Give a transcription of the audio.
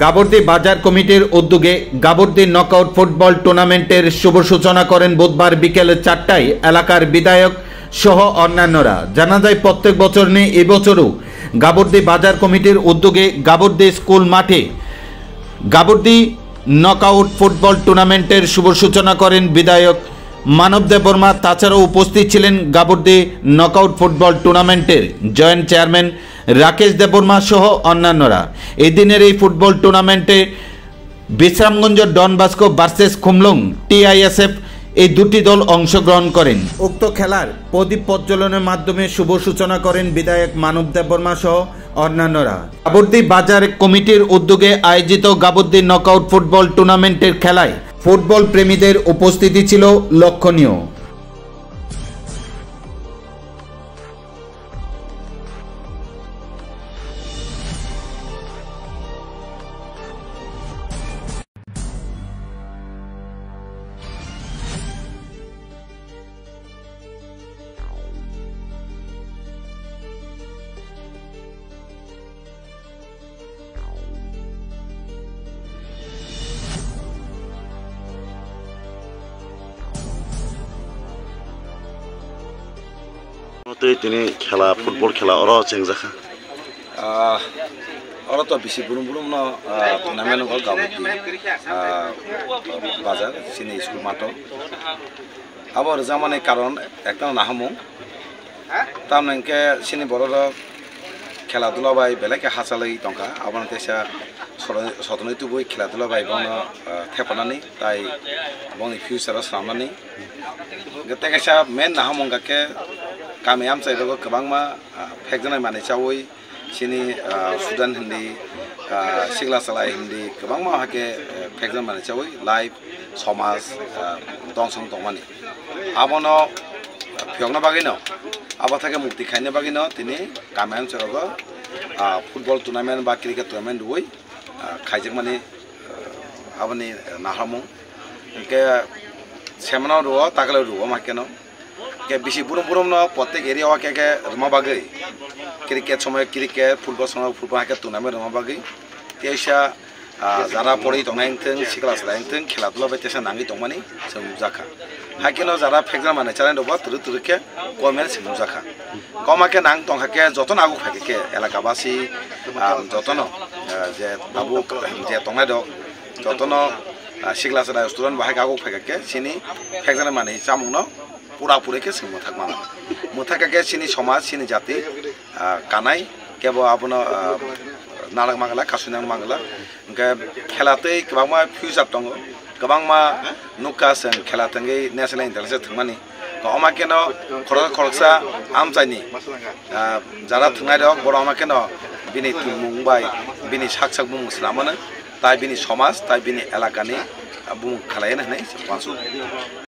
গাবর্দি বাজার কমিটির উদ্যোগে গাবর্দি নকআউট ফুটবল টুর্নামেন্টের শুভ সূচনা করেন বুধবার বিকেল ৪টায় এলাকার বিধায়ক সহ অন্যান্যরা। জানা যায়, প্রত্যেক বছর নিয়ে এবছরও গাবর্দি বাজার কমিটির উদ্যোগে গাবর্দি স্কুল মাঠে গাবর্দি নকআউট ফুটবল টুর্নামেন্টের শুভ সূচনা করেন বিধায়ক মানব দেববর্মা। তাছাড়াও উপস্থিত ছিলেন গাবর্দি নকআউট ফুটবল টুর্নামেন্টের জয়েন্ট চেয়ারম্যান রাকেশ দেববর্মা সহ অন্যান্যরা। এই দিনের এই ফুটবল টুর্নামেন্টে Bishramganj Don Bosco versus Khumlung TISF এই দুটি দল অংশগ্রহণ করেন। উক্ত খেলার প্রদীপ প্রজ্বলনের মাধ্যমে শুভ সূচনা করেন বিধায়ক মানব দেববর্মা সহ অন্যান্যরা। গাবর্দি বাজার কমিটির উদ্যোগে আয়োজিত গাবর্দি নকআউট ফুটবল টুর্নামেন্টের খেলায় ফুটবল প্রেমীদের উপস্থিতি ছিল লক্ষণীয়। তিনি খেলা ফুটবল খেলা ওরা চেংজাখা ওরা তো বেশি বুরুম বুরুম ন টুর্নামেন্ট গাবর্দি বাজার সিনি স্কুল মাঠ আবার জামানে কারণ একটা নাহামু তামকে সিনি বড় খেলাধুলা বাই বেলেকে হাসালাই টঙ্কা আবার তেসা সতনৈ তুবই খেলাধুলা বাই বন থেপানানি তাই বনি ফিউচাराव স্রামনানি গতেকেসা main নাহামঙ্গাকে kami am sai dogo kabang ma phekjana mane chawoi sini Sudan hindi sigla salai hindi kabang ma hake phekjana mane chawoi live somas dongsong tongmani abono phiogna bagino aba thake mukti khaine bagino tini kami am sai dogo football tournament ba cricket tournament oi khaijak mani abani nahamung ke semana ro takala ro makeno के बेसि बुरम बुरम न प्रत्येक area के रमा बागै cricket समय cricket football समय football के tournament Rama बागै तेसा जारा पड़ै तंनायथों सिक्लास लायथों खेलाधुला बाय तेसा नांगै तंमानि जों जाखा हाकेनो जारा फेक्टर माने चालाय दबा तुरु तुरु के गवर्नमेंट सिम जाखा कमाके नांग तंखाके जतन आगु फाके एलाकाबासि जतन जे बाबु जे तंनाय दक जतन सिक्लास लाय स्टुडेंट बाहाय आगु फाके सिनि फेक्टर माने जामुंनो पूरा पूरे के सिंह मुथक के सिनी समाज सिनी जाति कानाय केबो आपनो नारक मांगला कासुनां मांगला उनके खेलाते गोबां फ्यूचर दङ गोबां मा नुकासों खेलातंगै नेशनल इंटरनेशनल थंमानि अमा केनो खरखसा आमजानि जारा थंनाय दक बर अमा केनो बिनि मुंबाय बिनि साकसाक बुं स्लामानो ताय बिनि समाज ताय बिनि एलाकानि बुं खालायनो हनै